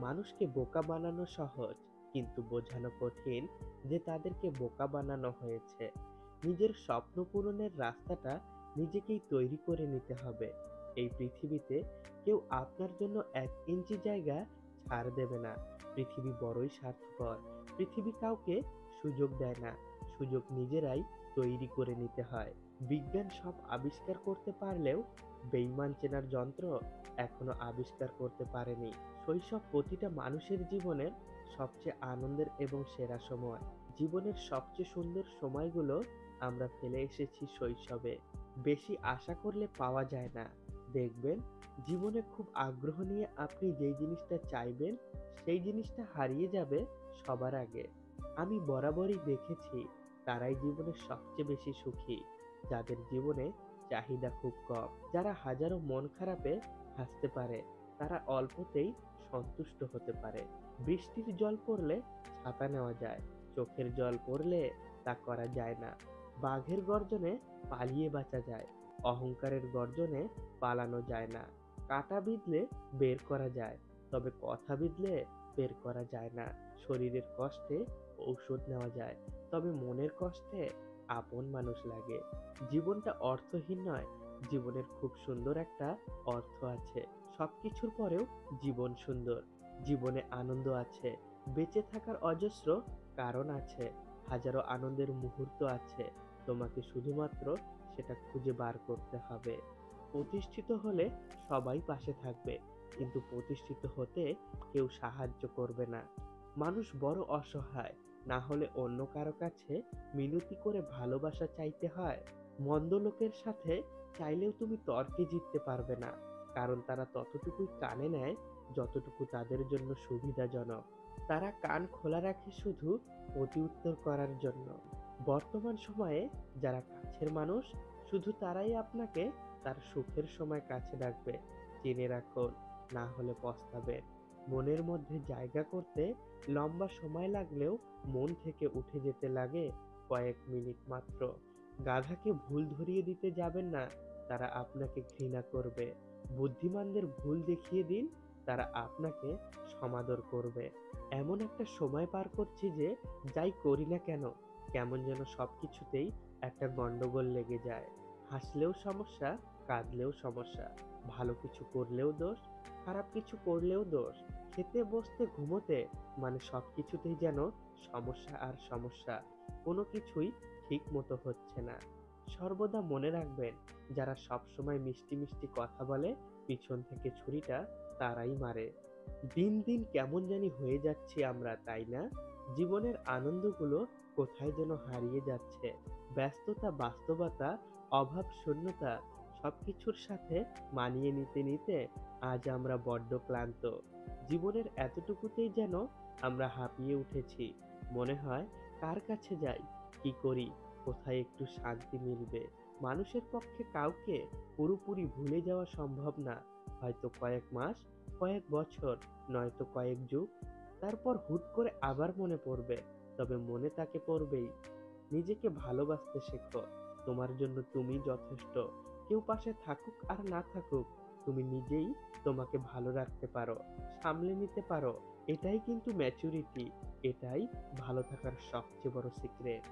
মানুষকে বোকা বানানো সহজ, কিন্তু বোঝানো কঠিন যে তাদেরকে বোকা বানানো হয়েছে। নিজের স্বপ্ন পূরণের রাস্তাটা নিজেকেই তৈরি করে নিতে হবে। এই পৃথিবীতে কেউ আপনার জন্য 1 ইঞ্চি জায়গা ছাড় দেবে না। পৃথিবী বড়ই স্বার্থপর। পৃথিবী কাউকে সুযোগ দেয় না, সুযোগ নিজেরাই তৈরি করে নিতে হয়। বিজ্ঞান সব আবিষ্কার করতে পারলেও বেইমান চেনার যন্ত্র এখনো আবিষ্কার করতে পারেনি। শৈশব প্রতিটা মানুষের জীবনের সবচেয়ে আনন্দের এবং সেরা সময়। জীবনের সবচেয়ে সুন্দর সময়গুলো আমরা ফেলে এসেছি শৈশবে। বেশি আশা করলে পাওয়া যায় না। দেখবেন, জীবনে খুব আগ্রহ নিয়ে আপনি যেই জিনিসটা চাইবেন, সেই জিনিসটা হারিয়ে যাবে সবার আগে। আমি বরাবরই দেখেছি তারাই জীবনের সবচেয়ে বেশি সুখী, যাদের জীবনে চাহিদা খুব কম। যারা হাজারো মন খারাপে হাসতে পারে, তারা অল্পতেই সন্তুষ্ট হতে পারে। বৃষ্টির জল পড়লে ছাতা নেওয়া যায়, চোখের জল পড়লে তা করা যায় না। বাঘের গর্জনে পালিয়ে বাঁচা যায়, অহংকারের গর্জনে পালানো যায় না। কাঁটা বিঁধলে বের করা যায়, তবে কথা বিঁধলে বের করা যায় না। শরীরের কষ্টে ঔষধ নেওয়া যায়, তবে মনের কষ্টে আপন মানুষ লাগে। জীবনটা অর্থহীন নয়, জীবনের খুব সুন্দর একটা অর্থ আছে। সবকিছুর পরেও জীবন সুন্দর। জীবনে আনন্দ আছে, বেঁচে থাকার অজস্র কারণ আছে, হাজারো আনন্দের মুহূর্ত আছে। তোমাকে শুধুমাত্র সেটা খুঁজে বার করতে হবে। প্রতিষ্ঠিত হলে সবাই পাশে থাকবে, কিন্তু প্রতিষ্ঠিত হতে কেউ সাহায্য করবে না। মানুষ বড় অসহায়, না হলে অন্য কারো কাছে মিনতি করে ভালোবাসা চাইতে হয়। মন্দ লোকের সাথে চাইলেও তুমি তর্কে জিততে পারবে না, কারণ তারা ততটুকুই কানে নেয় যতটুকু তাদের জন্য সুবিধাজনক। তারা কান খোলা রাখে শুধু প্রতিউত্তর করার জন্য। বর্তমান সময়ে যারা কাছের মানুষ, শুধু তারাই আপনাকে তার সুখের সময় কাছে ডাকবে। জেনে রাখুন, না হলে পস্তাবেন। মনের মধ্যে জায়গা করতে লম্বা সময় লাগলেও মন থেকে উঠে যেতে লাগে কয়েক মিনিট মাত্র। গাধাকে ভুল ধরিয়ে দিতে যাবেন না, তারা আপনাকে ঘৃণা করবে। বুদ্ধিমানদের ভুল দেখিয়ে দিন, তারা আপনাকে সমাদর করবে। এমন একটা সময় পার করছি যে যাই করি না কেন, কেমন যেন সবকিছুতেই একটা গন্ডগোল লেগে যায়। হাসলেও সমস্যা, কাঁদলেও সমস্যা। ভালো কিছু করলেও দোষ, খারাপ কিছু করলেও দোষ। খেতে বসতে ঘুমোতে, মানে সবকিছুতেই যেন সমস্যা আর সমস্যা। কোনো কিছুই ঠিক মতো হচ্ছে না। সর্বদা মনে রাখবেন, যারা সবসময় মিষ্টি মিষ্টি কথা বলে, পিছন থেকে ছুরিটা তারাই মারে। দিন দিন কেমন জানি হয়ে যাচ্ছি আমরা, তাই না? জীবনের আনন্দগুলো কোথায় যেন হারিয়ে যাচ্ছে। ব্যস্ততা, বাস্তবতা, অভাব, শূন্যতা, সবকিছুর সাথে মানিয়ে নিতে নিতে আজ আমরা বড্ড ক্লান্ত। জীবনের এতটুকুতেই যেন আমরা হাঁপিয়ে উঠেছি। মনে হয়, কার কাছে যাই, কি করি, কোথায় একটু শান্তি মিলবে। মানুষের পক্ষে কাউকে পুরোপুরি ভুলে যাওয়া সম্ভব না। হয়তো কয়েক মাস, কয়েক বছর, নয়তো কয়েক যুগ। তারপর হুট করে আবার মনে পড়বে, তবে মনে তাকে পড়বেই। নিজেকে ভালোবাসতে শেখো। তোমার জন্য তুমি যথেষ্ট। কেউ পাশে থাকুক আর না থাকুক, তুমি নিজেই তোমাকে ভালো রাখতে পারো, সামলে নিতে পারো। এটাই কিন্তু ম্যাচুরিটি। এটাই ভালো থাকার সবচেয়ে বড় সিক্রেট।